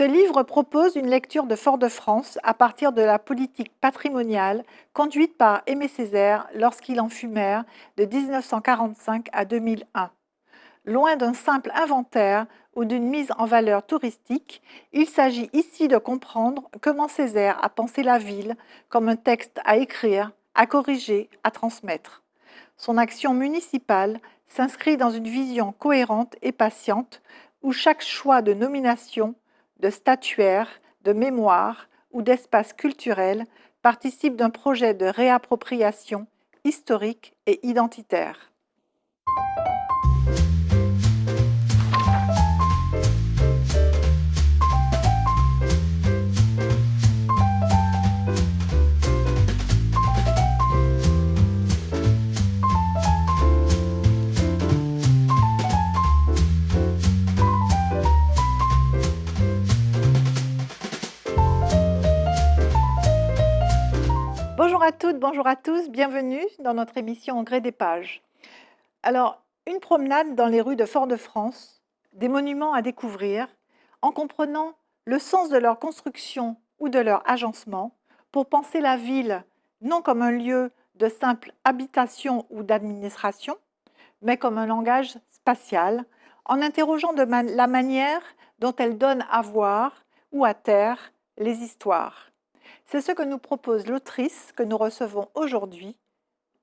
Ce livre propose une lecture de Fort-de-France à partir de la politique patrimoniale conduite par Aimé Césaire lorsqu'il en fut maire de 1945 à 2001. Loin d'un simple inventaire ou d'une mise en valeur touristique, il s'agit ici de comprendre comment Césaire a pensé la ville comme un texte à écrire, à corriger, à transmettre. Son action municipale s'inscrit dans une vision cohérente et patiente où chaque choix de nomination, de statuaire, de mémoire ou d'espace culturel participe d'un projet de réappropriation historique et identitaire. Bonjour à toutes, bonjour à tous, bienvenue dans notre émission Au gré des pages. Alors, une promenade dans les rues de Fort-de-France, des monuments à découvrir, en comprenant le sens de leur construction ou de leur agencement, pour penser la ville non comme un lieu de simple habitation ou d'administration, mais comme un langage spatial, en interrogeant la manière dont elle donne à voir ou à taire les histoires. C'est ce que nous propose l'autrice que nous recevons aujourd'hui,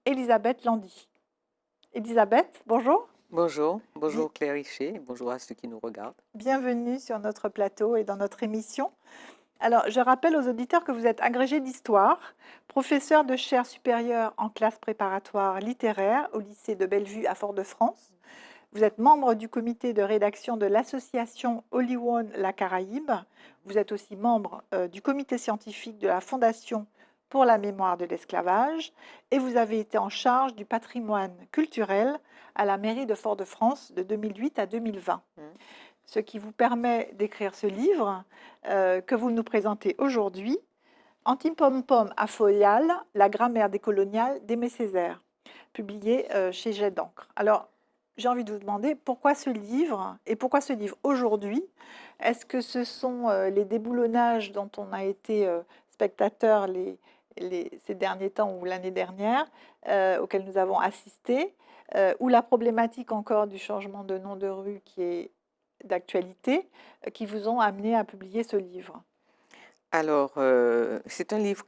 Elisabeth Landy. Elisabeth, bonjour. Bonjour Claire Richer, bonjour à ceux qui nous regardent. Bienvenue sur notre plateau et dans notre émission. Alors, je rappelle aux auditeurs que vous êtes agrégé d'histoire, professeur de chaire supérieure en classe préparatoire littéraire au lycée de Bellevue à Fort-de-France. Vous êtes membre du comité de rédaction de l'association Holy One La Caraïbe. Vous êtes aussi membre du comité scientifique de la Fondation pour la mémoire de l'esclavage et vous avez été en charge du patrimoine culturel à la mairie de Fort-de-France de 2008 à 2020. Ce qui vous permet d'écrire ce livre que vous nous présentez aujourd'hui, Antipompom à Folial, la grammaire décoloniale d'Aimé Césaire, publié chez Jet d'encre. Alors, j'ai envie de vous demander pourquoi ce livre et pourquoi ce livre aujourd'hui? Est-ce que ce sont les déboulonnages dont on a été spectateur ces derniers temps ou l'année dernière, auxquels nous avons assisté, ou la problématique encore du changement de nom de rue qui est d'actualité, qui vous ont amené à publier ce livre? Alors, c'est un livre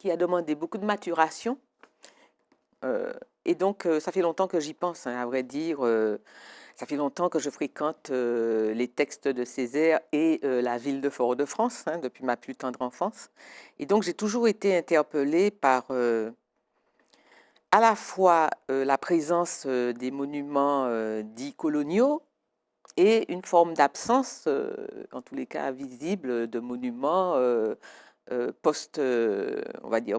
qui a demandé beaucoup de maturation. Et donc, ça fait longtemps que j'y pense, hein, à vrai dire. Ça fait longtemps que je fréquente les textes de Césaire et la ville de Fort-de-France, hein, depuis ma plus tendre enfance. Et donc, j'ai toujours été interpellée par à la fois la présence des monuments dits coloniaux, et une forme d'absence, en tous les cas visible, de monuments on va dire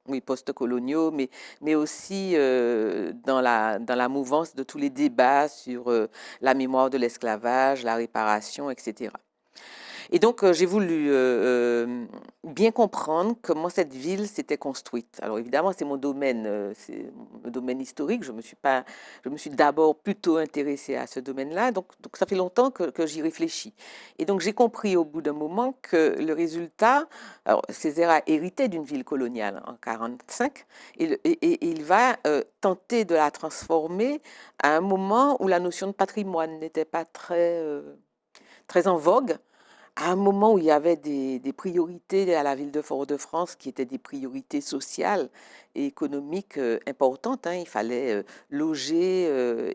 oui, post-coloniaux, mais aussi dans la mouvance de tous les débats sur la mémoire de l'esclavage, la réparation, etc. Et donc, j'ai voulu bien comprendre comment cette ville s'était construite. Alors, évidemment, c'est mon domaine historique. Je me suis d'abord plutôt intéressée à ce domaine-là. Donc, ça fait longtemps que j'y réfléchis. Et donc, j'ai compris au bout d'un moment que le résultat, alors, Césaire a hérité d'une ville coloniale en 1945, et il va tenter de la transformer à un moment où la notion de patrimoine n'était pas très en vogue, à un moment où il y avait des priorités à la ville de Fort-de-France qui étaient des priorités sociales et économiques importantes, hein. Il fallait loger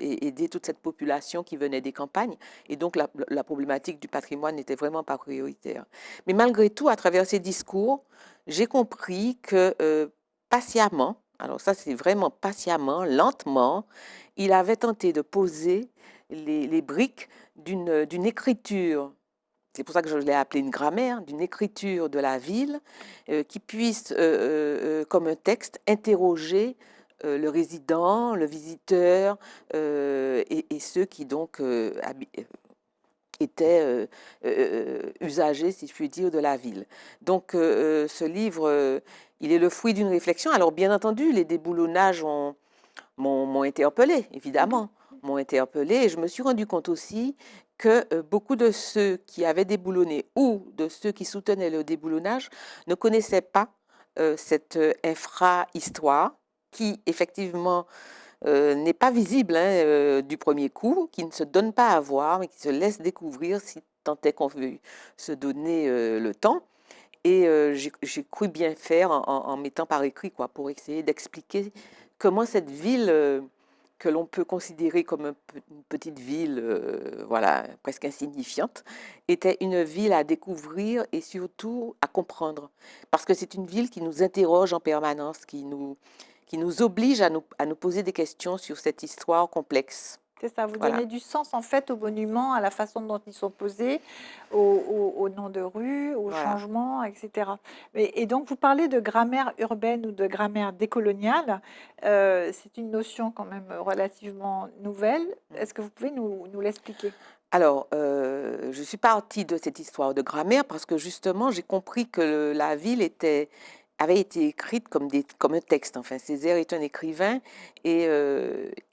et aider toute cette population qui venait des campagnes. Et donc, la problématique du patrimoine n'était vraiment pas prioritaire. Mais malgré tout, à travers ces discours, j'ai compris que patiemment, alors ça c'est vraiment patiemment, lentement, il avait tenté de poser les briques d'une écriture. C'est pour ça que je l'ai appelé une grammaire, d'une écriture de la ville qui puisse, comme un texte, interroger le résident, le visiteur et ceux qui donc étaient usagers, si je puis dire, de la ville. Donc ce livre, il est le fruit d'une réflexion. Alors bien entendu, les déboulonnages m'ont interpellée, évidemment, m'ont interpellée, et je me suis rendu compte aussi que beaucoup de ceux qui avaient déboulonné ou de ceux qui soutenaient le déboulonnage ne connaissaient pas cette infra-histoire qui, effectivement, n'est pas visible du premier coup, qui ne se donne pas à voir, mais qui se laisse découvrir si tant est qu'on veut se donner le temps. Et j'ai cru bien faire en mettant par écrit, quoi, pour essayer d'expliquer comment cette ville que l'on peut considérer comme une petite ville, voilà, presque insignifiante, était une ville à découvrir et surtout à comprendre. Parce que c'est une ville qui nous interroge en permanence, qui nous oblige à nous poser des questions sur cette histoire complexe. C'est ça, vous Voilà. donnez du sens en fait aux monuments, à la façon dont ils sont posés, aux noms de rues, aux Voilà. changements, etc. Et donc vous parlez de grammaire urbaine ou de grammaire décoloniale. C'est une notion quand même relativement nouvelle. Est-ce que vous pouvez nous l'expliquer? Alors, je suis partie de cette histoire de grammaire parce que justement, j'ai compris que la ville avait été écrite comme un texte. Enfin, Césaire est un écrivain et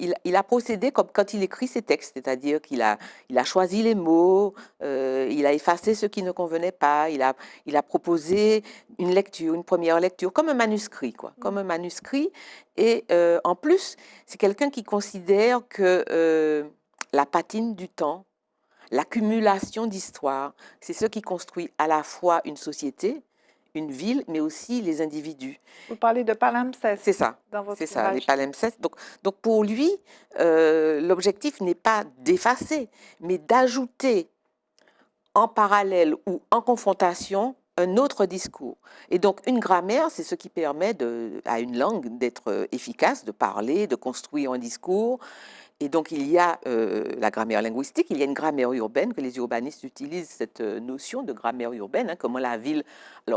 il a procédé comme quand il écrit ses textes, c'est-à-dire il a choisi les mots, il a effacé ce qui ne convenait pas, il a proposé une lecture, une première lecture, comme un manuscrit, quoi, comme un manuscrit. Et en plus, c'est quelqu'un qui considère que la patine du temps, l'accumulation d'histoires, c'est ce qui construit à la fois une société, une ville, mais aussi les individus. Vous parlez de palimpseste C'est ça, dans votre c'est ça, les ouvrage. palimpsestes. Donc pour lui, l'objectif n'est pas d'effacer, mais d'ajouter en parallèle ou en confrontation un autre discours. Et donc une grammaire, c'est ce qui permet à une langue d'être efficace, de parler, de construire un discours. Et donc, il y a la grammaire linguistique, il y a une grammaire urbaine, que les urbanistes utilisent cette notion de grammaire urbaine, hein, comment la ville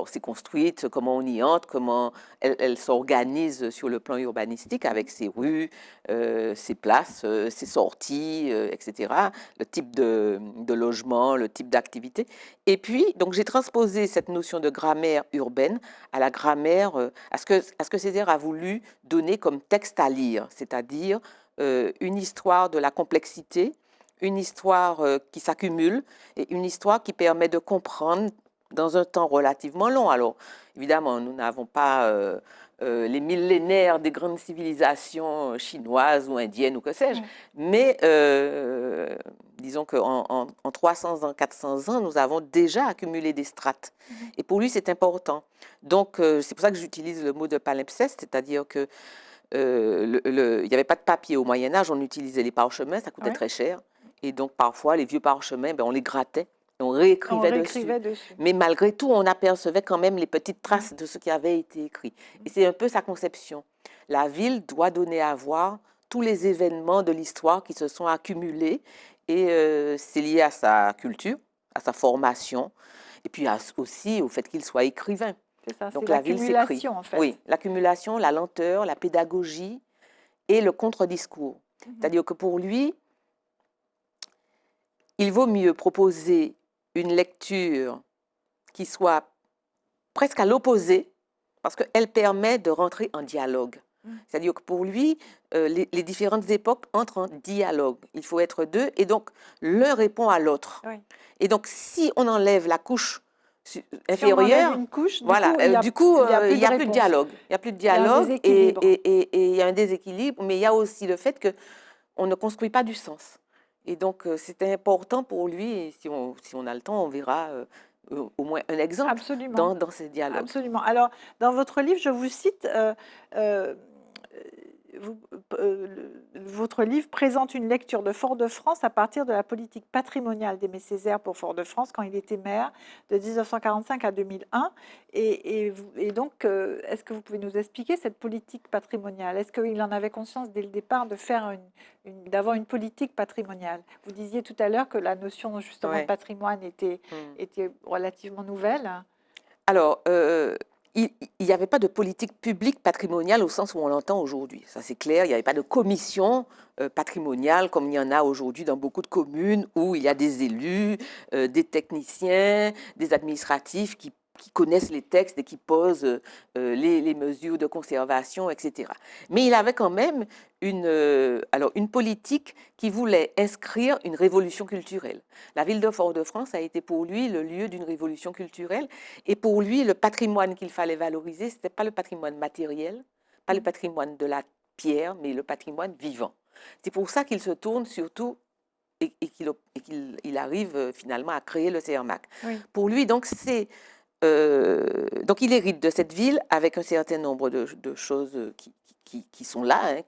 s'est construite, comment on y entre, comment elle s'organise sur le plan urbanistique avec ses rues, ses places, ses sorties, etc., le type de logement, le type d'activité. Et puis, donc, j'ai transposé cette notion de grammaire urbaine à la grammaire, à ce que Césaire a voulu donner comme texte à lire, c'est-à-dire une histoire de la complexité, une histoire qui s'accumule et une histoire qui permet de comprendre dans un temps relativement long. Alors, évidemment, nous n'avons pas les millénaires des grandes civilisations chinoises ou indiennes ou que sais-je, mais disons qu'en 300 ans, 400 ans, nous avons déjà accumulé des strates. Et pour lui, c'est important. Donc, c'est pour ça que j'utilise le mot de palimpseste, c'est-à-dire que il n'y avait pas de papier au Moyen-Âge, on utilisait les parchemins, ça coûtait très cher. Et donc, parfois, les vieux parchemins, on les grattait et on réécrivait dessus. Mais malgré tout, on apercevait quand même les petites traces de ce qui avait été écrit. Et c'est un peu sa conception. La ville doit donner à voir tous les événements de l'histoire qui se sont accumulés. Et c'est lié à sa culture, à sa formation, et puis aussi au fait qu'il soit écrivain. C'est ça, Donc c'est l'accumulation en fait. Oui, l'accumulation, la lenteur, la pédagogie et le contre-discours. C'est-à-dire que pour lui, il vaut mieux proposer une lecture qui soit presque à l'opposé, parce qu'elle permet de rentrer en dialogue. C'est-à-dire que pour lui, les différentes époques entrent en dialogue. Il faut être deux, et donc l'un répond à l'autre. Et donc si on enlève la couche inférieure, une couche, du coup, il n'y a plus de dialogue. Il n'y a plus de dialogue et il y a un déséquilibre, mais il y a aussi le fait qu'on ne construit pas du sens. Et donc, c'était important pour lui, et si on a le temps, on verra au moins un exemple dans ces dialogues. Absolument. Alors, dans votre livre, je vous cite, votre livre présente une lecture de Fort-de-France à partir de la politique patrimoniale d'Aimé Césaire pour Fort-de-France quand il était maire de 1945 à 2001. Et donc, est-ce que vous pouvez nous expliquer cette politique patrimoniale? Est-ce qu'il en avait conscience dès le départ d'avoir une politique patrimoniale? Vous disiez tout à l'heure que la notion justement de patrimoine était relativement nouvelle. Alors, il n'y avait pas de politique publique patrimoniale au sens où on l'entend aujourd'hui. Ça, c'est clair. Il n'y avait pas de commission patrimoniale comme il y en a aujourd'hui dans beaucoup de communes où il y a des élus, des techniciens, des administratifs qui connaissent les textes et qui posent les mesures de conservation, etc. Mais il avait quand même une politique qui voulait inscrire une révolution culturelle. La ville de Fort-de-France a été pour lui le lieu d'une révolution culturelle, et pour lui, le patrimoine qu'il fallait valoriser, ce n'était pas le patrimoine matériel, pas le patrimoine de la pierre, mais le patrimoine vivant. C'est pour ça qu'il se tourne surtout et qu'il arrive finalement à créer le CERMAC. Oui. Pour lui, donc, donc il hérite de cette ville avec un certain nombre de choses qui sont là, hein,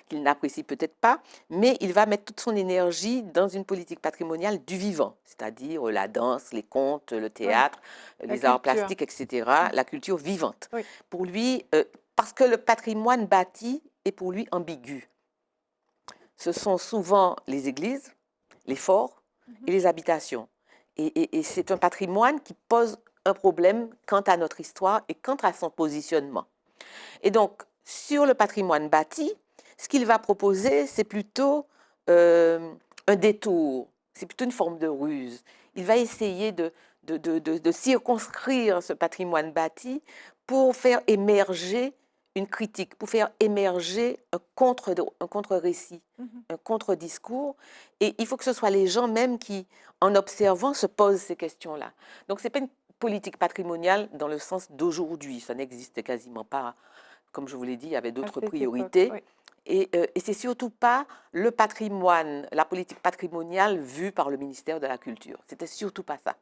qu'il n'apprécie peut-être pas, mais il va mettre toute son énergie dans une politique patrimoniale du vivant, c'est-à-dire la danse, les contes, le théâtre, les arts plastiques, etc., la culture vivante. Oui. Pour lui, parce que le patrimoine bâti est pour lui ambigu. Ce sont souvent les églises, les forts et les habitations. Et c'est un patrimoine qui pose un problème quant à notre histoire et quant à son positionnement. Et donc, sur le patrimoine bâti, ce qu'il va proposer, c'est plutôt un détour, c'est plutôt une forme de ruse. Il va essayer de circonscrire ce patrimoine bâti pour faire émerger une critique, pour faire émerger un contre-récit, un contre-discours. Et il faut que ce soit les gens même qui, en observant, se posent ces questions-là. Donc, ce n'est pas une politique patrimoniale dans le sens d'aujourd'hui. Ça n'existe quasiment pas. Comme je vous l'ai dit, il y avait d'autres priorités. Oui. Et c'est surtout pas le patrimoine, la politique patrimoniale vue par le ministère de la Culture. C'était surtout pas ça.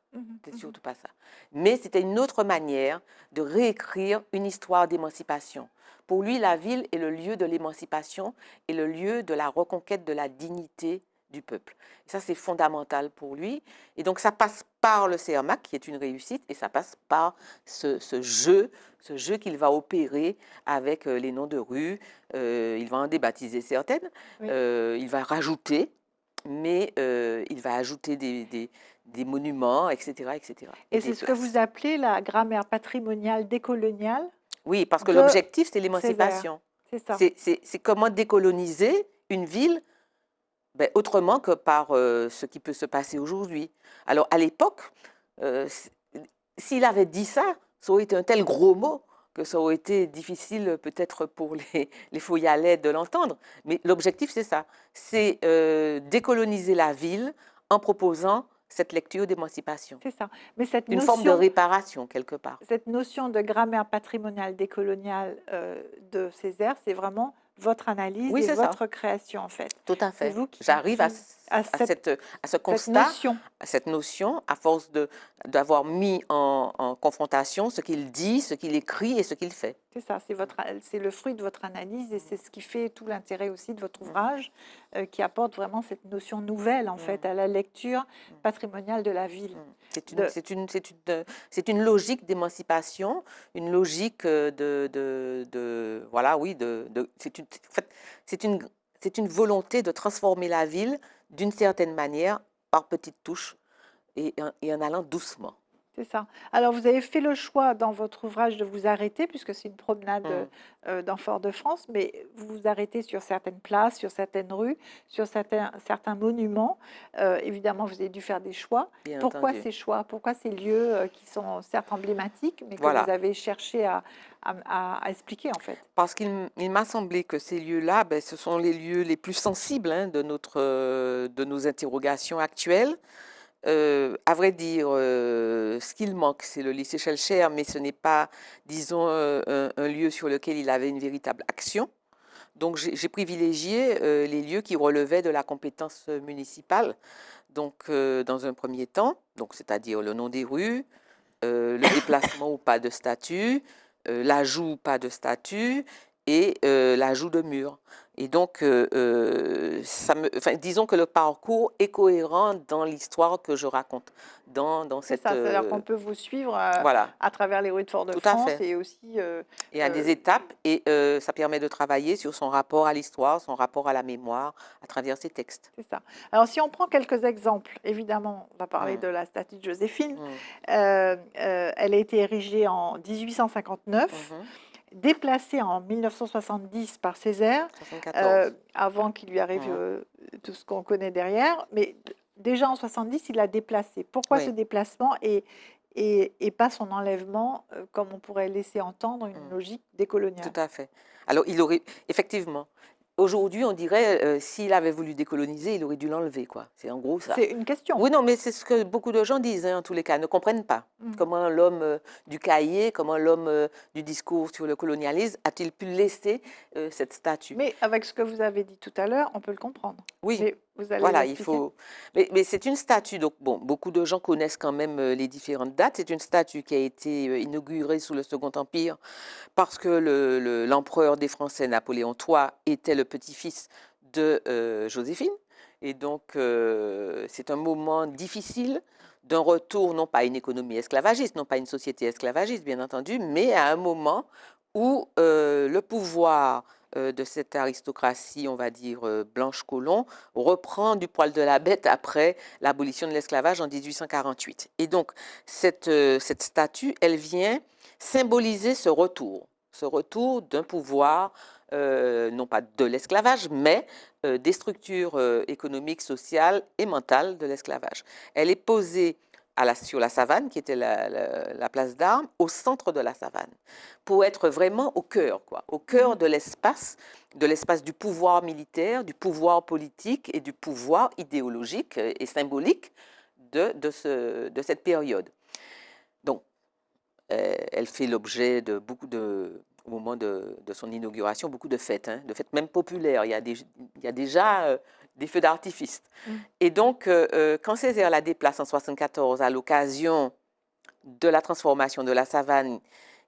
C'était surtout pas ça. Mais c'était une autre manière de réécrire une histoire d'émancipation. Pour lui, la ville est le lieu de l'émancipation et le lieu de la reconquête de la dignité du peuple. Et ça, c'est fondamental pour lui. Et donc, ça passe par le CERMAC, qui est une réussite, et ça passe par ce jeu qu'il va opérer avec les noms de rues. Il va en débaptiser certaines, Oui. il va rajouter, mais il va ajouter des monuments, etc. etc. Et c'est ce que vous appelez la grammaire patrimoniale décoloniale? Oui, parce que de l'objectif, c'est Césaire. l'émancipation. C'est ça. C'est comment décoloniser une ville autrement que par ce qui peut se passer aujourd'hui. Alors, à l'époque, s'il avait dit ça, ça aurait été un tel gros mot que ça aurait été difficile peut-être pour les Feuillalais de l'entendre. Mais l'objectif, c'est ça. C'est décoloniser la ville en proposant cette lecture d'émancipation. C'est ça. Mais cette Une forme de notion, réparation, quelque part. cette notion de grammaire patrimoniale décoloniale de Césaire, c'est vraiment votre analyse Oui, et c'est ça. votre création, en fait. Tout à C'est fait. vous qui J'arrive à ce cette constat, notion. à cette notion, à force d'avoir mis en confrontation ce qu'il dit, ce qu'il écrit et ce qu'il fait. C'est ça, c'est le fruit de votre analyse et c'est ce qui fait tout l'intérêt aussi de votre ouvrage, qui apporte vraiment cette notion nouvelle, en fait, à la lecture patrimoniale de la ville. C'est une logique d'émancipation, une logique voilà, oui, c'est une volonté de transformer la ville d'une certaine manière, par petites touches, et en allant doucement. C'est ça. Alors, vous avez fait le choix dans votre ouvrage de vous arrêter, puisque c'est une promenade dans Fort-de-France, mais vous vous arrêtez sur certaines places, sur certaines rues, sur certains monuments. Évidemment, vous avez dû faire des choix. Bien Pourquoi entendu. ces choix? Pourquoi ces lieux qui sont certes emblématiques, mais que Voilà. vous avez cherché à expliquer, en fait? Parce qu'il m'a semblé que ces lieux-là, ce sont les lieux les plus sensibles de nos interrogations actuelles. À vrai dire, ce qu'il manque, c'est le lycée Schellcher, mais ce n'est pas, disons, un lieu sur lequel il avait une véritable action. Donc, j'ai privilégié les lieux qui relevaient de la compétence municipale. Donc, dans un premier temps, c'est-à-dire le nom des rues, le déplacement ou pas de statue, l'ajout ou pas de statue et l'ajout de murs. Et donc, disons que le parcours est cohérent dans l'histoire que je raconte. C'est ça, c'est-à-dire qu'on peut vous suivre voilà, à travers les rues de tout à Fort-de-France fait. et aussi... Et à des étapes, et ça permet de travailler sur son rapport à l'histoire, son rapport à la mémoire, à travers ses textes. C'est ça. Alors, si on prend quelques exemples, évidemment, on va parler de la statue de Joséphine. Elle a été érigée en 1859, déplacée en 1970 par Césaire, 74. avant qu'il lui arrive tout ce qu'on connaît derrière. Mais déjà en 70, il l'a déplacée. Pourquoi ce déplacement et pas son enlèvement, comme on pourrait laisser entendre une Mm. logique Tout décoloniale. à fait. Alors, il aurait, effectivement, aujourd'hui, on dirait, s'il avait voulu décoloniser, il aurait dû l'enlever, quoi. C'est en gros ça. C'est une question. Oui, non, mais c'est ce que beaucoup de gens disent, hein, en tous les cas, ne comprennent pas. Mm. Comment l'homme du cahier, comment l'homme du discours sur le colonialisme a-t-il pu laisser cette statue? Mais avec ce que vous avez dit tout à l'heure, on peut le comprendre. Oui, Mais vous allez voilà, il l'expliquer? faut. Mais c'est une statue, donc bon, beaucoup de gens connaissent quand même les différentes dates. C'est une statue qui a été inaugurée sous le Second Empire parce que l'empereur des Français, Napoléon III, était le petit-fils de Joséphine. Et donc, c'est un moment difficile d'un retour, non pas à une économie esclavagiste, non pas à une société esclavagiste, bien entendu, mais à un moment où le pouvoir de cette aristocratie, on va dire blanche-colon, reprend du poil de la bête après l'abolition de l'esclavage en 1848. Et donc, cette statue, elle vient symboliser ce retour d'un pouvoir, non pas de l'esclavage, mais des structures économiques, sociales et mentales de l'esclavage. Elle est posée sur la savane, qui était la place d'armes, au centre de la savane, pour être vraiment au cœur, quoi, au cœur de l'espace du pouvoir militaire, du pouvoir politique et du pouvoir idéologique et symbolique de cette période. Donc, elle fait l'objet de beaucoup de, au moment de son inauguration, beaucoup de fêtes, hein, de fêtes même populaires. Il y a déjà des feux d'artifice. Et donc, quand Césaire la déplace en 1974 à l'occasion de la transformation de la savane,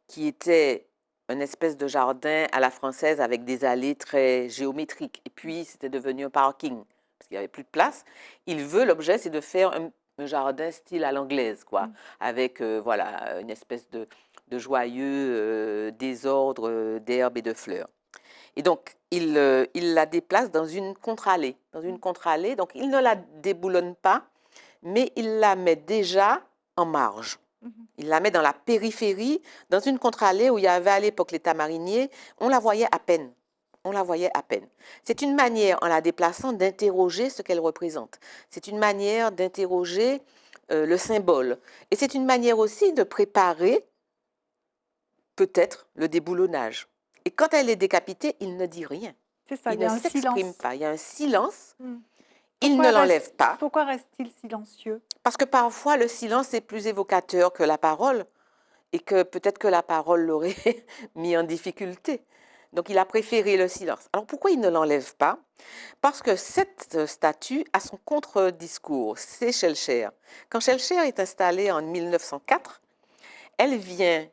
qui était une espèce de jardin à la française avec des allées très géométriques, et puis c'était devenu un parking, parce qu'il n'y avait plus de place, l'objet, c'est de faire un jardin style à l'anglaise, quoi, avec voilà, une espèce de joyeux désordre d'herbes et de fleurs. Et donc, il la déplace dans une contre-allée. Donc, il ne la déboulonne pas, mais il la met déjà en marge. Il la met dans la périphérie, dans une contre-allée où il y avait à l'époque l'état marinier. On la voyait à peine. On la voyait à peine. C'est une manière, en la déplaçant, d'interroger ce qu'elle représente. C'est une manière d'interroger le symbole. Et c'est une manière aussi de préparer peut-être le déboulonnage. Et quand elle est décapitée, il ne dit rien. C'est ça, Il il y ne a un s'exprime silence. pas. Il y a un silence. Il Pourquoi ne l'enlève pas. Pourquoi reste-t-il silencieux? Parce que parfois, le silence est plus évocateur que la parole et que peut-être que la parole l'aurait mis en difficulté. Donc, il a préféré le silence. Alors, pourquoi il ne l'enlève pas? Parce que cette statue a son contre-discours, c'est Schellcher. Quand Schellcher est installé en 1904, elle vient,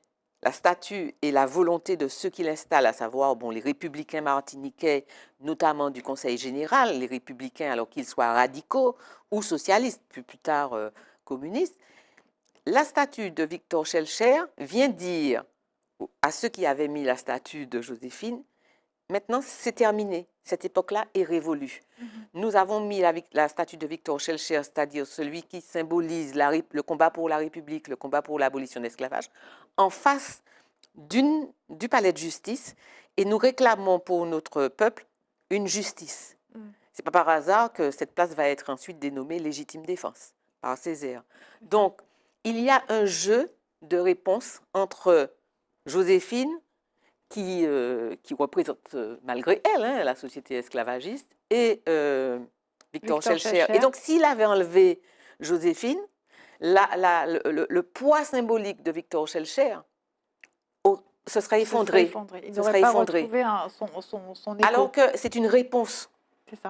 la statue et la volonté de ceux qui l'installent, à savoir les républicains martiniquais, notamment du Conseil général, les républicains alors qu'ils soient radicaux ou socialistes, puis plus tard communistes. La statue de Victor Schellcher vient dire à ceux qui avaient mis la statue de Joséphine, maintenant c'est terminé, cette époque-là est révolue. Nous avons mis la statue de Victor Schellcher, c'est-à-dire celui qui symbolise le combat pour la République, le combat pour l'abolition de l'esclavage, en face du palais de justice, et nous réclamons pour notre peuple une justice. Ce n'est pas par hasard que cette place va être ensuite dénommée légitime défense par Césaire. Donc, il y a un jeu de réponse entre Joséphine, qui représente malgré elle la société esclavagiste, et Victor Schellcher. Et donc, s'il avait enlevé Joséphine, le poids symbolique de Victor Schellcher se serait effondré. Il n'aurait pas retrouvé son écho. Alors que c'est une réponse.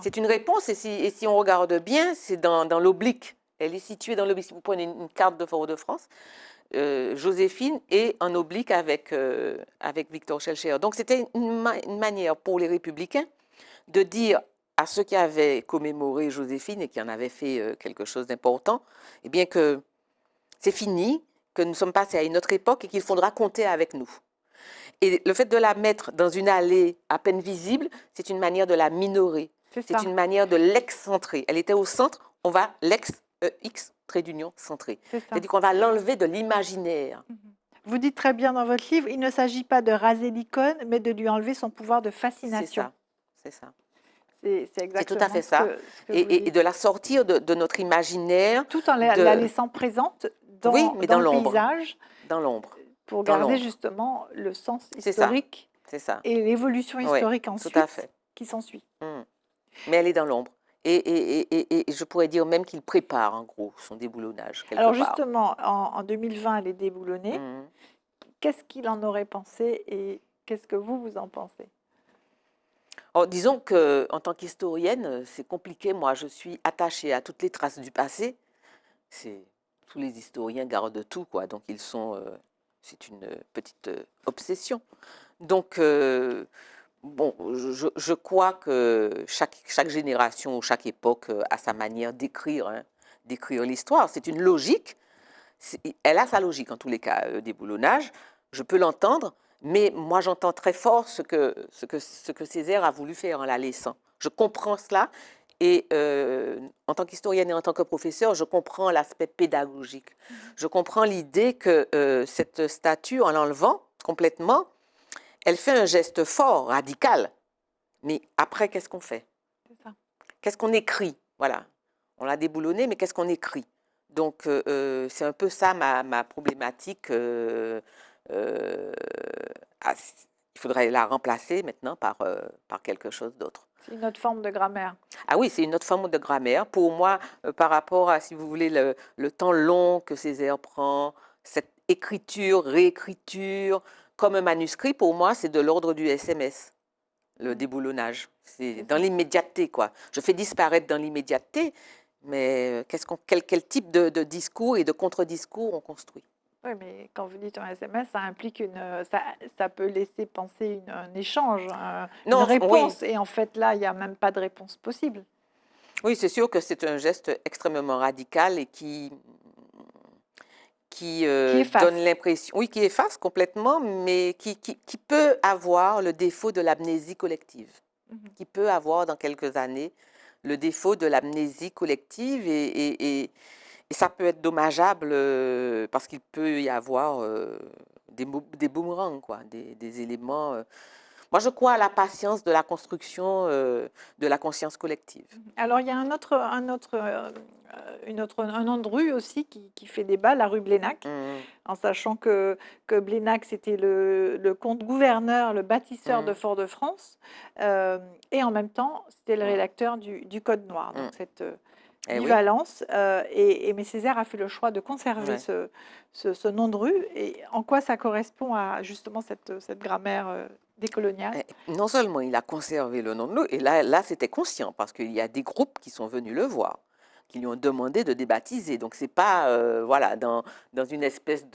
C'est une réponse, et si on regarde bien, c'est dans l'oblique. Elle est située dans l'oblique. Si vous prenez une carte de Fort-de-France, Joséphine est en oblique avec Victor Schellcher. Donc c'était une manière pour les républicains de dire à ceux qui avaient commémoré Joséphine et qui en avaient fait quelque chose d'important, eh bien que c'est fini, que nous sommes passés à une autre époque et qu'il faudra compter avec nous. Et le fait de la mettre dans une allée à peine visible, c'est une manière de la minorer. C'est une manière de l'excentrer. Elle était au centre, on va X trait d'union centré. C'est-à-dire qu'on va l'enlever de l'imaginaire. Vous dites très bien dans votre livre, il ne s'agit pas de raser l'icône, mais de lui enlever son pouvoir de fascination. C'est ça. C'est exactement tout à fait ça. Et de la sortir de notre imaginaire. Tout en la laissant présente Oui, dans, mais dans dans le l'ombre, paysage dans l'ombre, pour dans garder l'ombre. justement le sens C'est ça, historique c'est ça. et l'évolution Oui, historique tout à ensuite fait. qui s'ensuit. Mm. Mais elle est dans l'ombre. Et je pourrais dire même qu'il prépare, en gros, son déboulonnage, quelque Alors part. justement, en 2020, elle est déboulonnée. Mm. Qu'est-ce qu'il en aurait pensé et qu'est-ce que vous en pensez? Oh, disons qu'en tant qu'historienne, c'est compliqué. Moi, je suis attachée à toutes les traces du passé. Tous les historiens gardent tout, quoi. Donc, c'est une petite obsession. Donc, bon, je crois que chaque génération ou chaque époque a sa manière d'écrire, hein, d'écrire l'histoire. C'est une logique. Elle a sa logique en tous les cas, le déboulonnage. Je peux l'entendre, mais moi j'entends très fort ce que Césaire a voulu faire en la laissant. Je comprends cela et en tant qu'historienne et en tant que professeur, je comprends l'aspect pédagogique. Je comprends l'idée que cette statue, en l'enlevant complètement, elle fait un geste fort, radical. Mais après, qu'est-ce qu'on fait? C'est ça. Qu'est-ce qu'on écrit? Voilà. On l'a déboulonné, mais qu'est-ce qu'on écrit? Donc, c'est un peu ça ma problématique. Ah, il faudrait la remplacer maintenant par quelque chose d'autre. C'est une autre forme de grammaire. Ah oui, c'est une autre forme de grammaire. Pour moi, par rapport à, si vous voulez, le temps long que Césaire prend, cette écriture, réécriture, comme un manuscrit, pour moi, c'est de l'ordre du SMS, le déboulonnage. C'est dans l'immédiateté, quoi. Je fais disparaître dans l'immédiateté, mais quel type de discours et de contre-discours on construit? Oui, mais quand vous dites un SMS, ça implique ça peut laisser penser un échange, une Non, oui, réponse. Et en fait, là, il n'y a même pas de réponse possible. oui, c'est sûr que c'est un geste extrêmement radical et qui Qui donne efface. l'impression, oui, qui efface complètement, mais qui peut avoir le défaut de l'amnésie collective, Mhm. qui peut avoir dans quelques années le défaut de l'amnésie collective et ça peut être dommageable parce qu'il peut y avoir des boomerangs, quoi, des éléments. Moi, je crois à la patience de la construction de la conscience collective. Alors, il y a un nom de rue aussi qui fait débat, la rue Blénac, Mmh, en sachant que Blénac, c'était le comte-gouverneur, le bâtisseur de mmh, Fort-de-France, et en même temps, c'était le mmh, rédacteur du Code noir. Donc, mmh. cette Eh oui, bivalence. Mais Césaire a fait le choix de conserver ouais. ce nom de rue. Et en quoi ça correspond à justement cette grammaire décoloniale? Non seulement il a conservé le nom de l'eau, et là c'était conscient, parce qu'il y a des groupes qui sont venus le voir, qui lui ont demandé de débaptiser. Donc c'est pas voilà, dans une espèce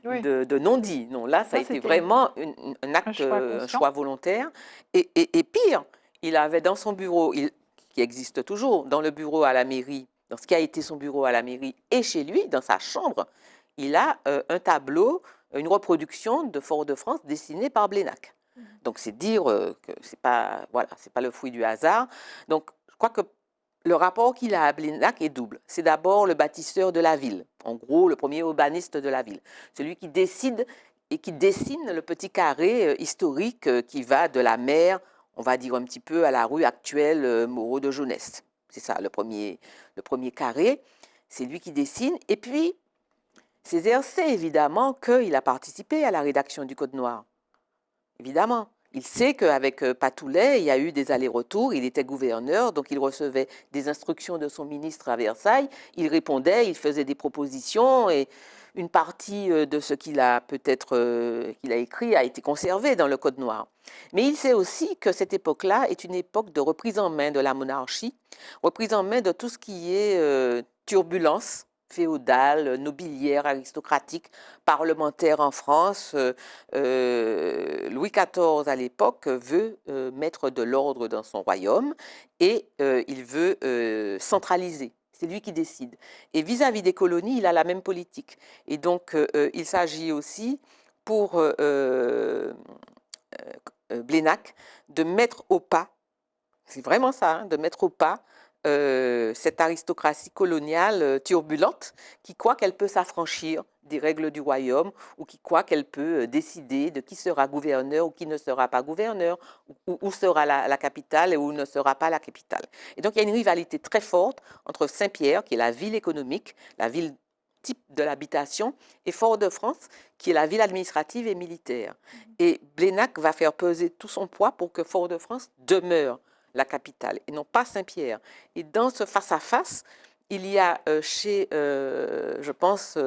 Oui, de non-dit. Non, là ça a ça été c'était vraiment un un acte, choix un conscient. choix volontaire. Et pire, il avait dans son bureau, qui existe toujours, dans le bureau à la mairie, dans ce qui a été son bureau à la mairie, et chez lui, dans sa chambre, il a un tableau, une reproduction de Fort-de-France dessinée par Blénac. Donc c'est dire que c'est pas voilà, c'est pas le fruit du hasard. Donc je crois que le rapport qu'il a à Blénac est double. C'est d'abord le bâtisseur de la ville, en gros le premier urbaniste de la ville, celui qui décide et qui dessine le petit carré historique qui va de la mer, on va dire un petit peu à la rue actuelle Moreau de Jeunesse. C'est ça le premier carré. C'est lui qui dessine. Et puis Césaire sait évidemment qu'il a participé à la rédaction du Code noir. Évidemment. Il sait qu'avec Patoulet, il y a eu des allers-retours, il était gouverneur, donc il recevait des instructions de son ministre à Versailles, il répondait, il faisait des propositions, et une partie de ce qu'il a peut-être qu'il a écrit a été conservée dans le Code noir. Mais il sait aussi que cette époque-là est une époque de reprise en main de la monarchie, reprise en main de tout ce qui est turbulence féodale, nobiliaire, aristocratique, parlementaire en France. Louis XIV, à l'époque, veut mettre de l'ordre dans son royaume et il veut centraliser. C'est lui qui décide. Et vis-à-vis des colonies, il a la même politique. Et donc, il s'agit aussi pour Blénac de mettre au pas, c'est vraiment ça, hein, de mettre au pas cette aristocratie coloniale turbulente qui croit qu'elle peut s'affranchir des règles du royaume ou qui croit qu'elle peut décider de qui sera gouverneur ou qui ne sera pas gouverneur, où sera la capitale et où ne sera pas la capitale. Et donc il y a une rivalité très forte entre Saint-Pierre, qui est la ville économique, la ville type de l'habitation, et Fort-de-France, qui est la ville administrative et militaire. Et Blénac va faire peser tout son poids pour que Fort-de-France demeure la capitale, et non pas Saint-Pierre. Et dans ce face-à-face, il y a je pense,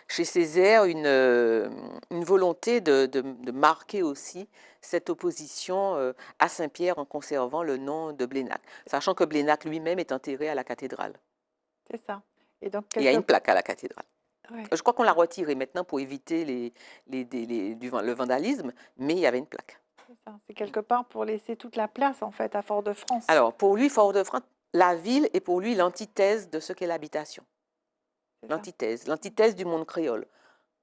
chez Césaire, une volonté de marquer aussi cette opposition à Saint-Pierre en conservant le nom de Blénac, sachant que Blénac lui-même est enterré à la cathédrale. C'est ça. Et donc, Il y a une plaque à la cathédrale. Ouais. Je crois qu'on l'a retirée maintenant pour éviter le vandalisme, mais il y avait une plaque. C'est quelque part pour laisser toute la place, en fait, à Fort-de-France. Alors, pour lui, Fort-de-France, la ville est pour lui l'antithèse de ce qu'est l'habitation. L'antithèse du monde créole,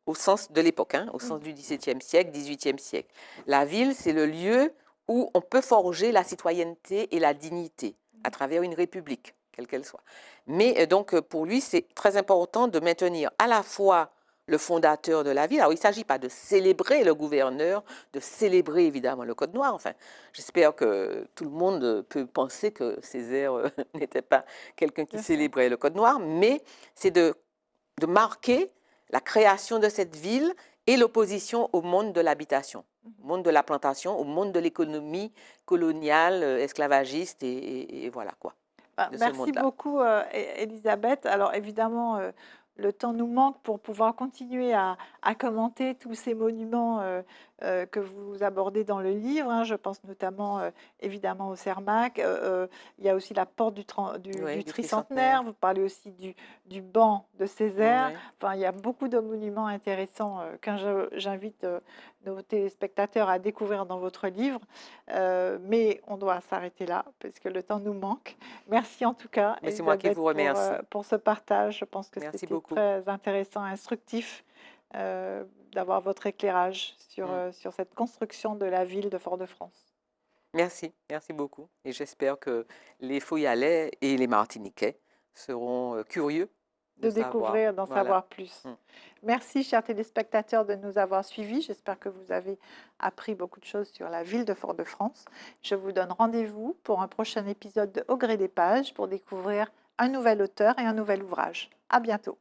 au sens de l'époque, hein, au sens du XVIIe siècle, XVIIIe siècle. La ville, c'est le lieu où on peut forger la citoyenneté et la dignité à travers une république, quelle qu'elle soit. Mais donc, pour lui, c'est très important de maintenir à la fois le fondateur de la ville. Alors, il ne s'agit pas de célébrer le gouverneur, de célébrer évidemment le Code noir. Enfin, j'espère que tout le monde peut penser que Césaire n'était pas quelqu'un qui célébrait le Code noir, mais c'est de marquer la création de cette ville et l'opposition au monde de l'habitation, au monde de la plantation, au monde de l'économie coloniale, esclavagiste, et voilà quoi. Merci beaucoup, Elisabeth. Alors évidemment, le temps nous manque pour pouvoir continuer à commenter tous ces monuments que vous abordez dans le livre, hein. Je pense notamment évidemment au Cermak. Il y a aussi la porte du tricentenaire. Vous parlez aussi du banc de Césaire. Enfin, il y a beaucoup de monuments intéressants j'invite nos téléspectateurs à découvrir dans votre livre. Mais on doit s'arrêter là parce que le temps nous manque. Merci en tout cas, c'est moi qui vous remercie pour ce partage. Je pense que c'était très intéressant, instructif d'avoir votre éclairage sur cette construction de la ville de Fort-de-France. Merci beaucoup. Et j'espère que les Fouillalais et les Martiniquais seront curieux de découvrir, d'en savoir plus. Merci, chers téléspectateurs, de nous avoir suivis. J'espère que vous avez appris beaucoup de choses sur la ville de Fort-de-France. Je vous donne rendez-vous pour un prochain épisode de Au gré des pages pour découvrir un nouvel auteur et un nouvel ouvrage. À bientôt.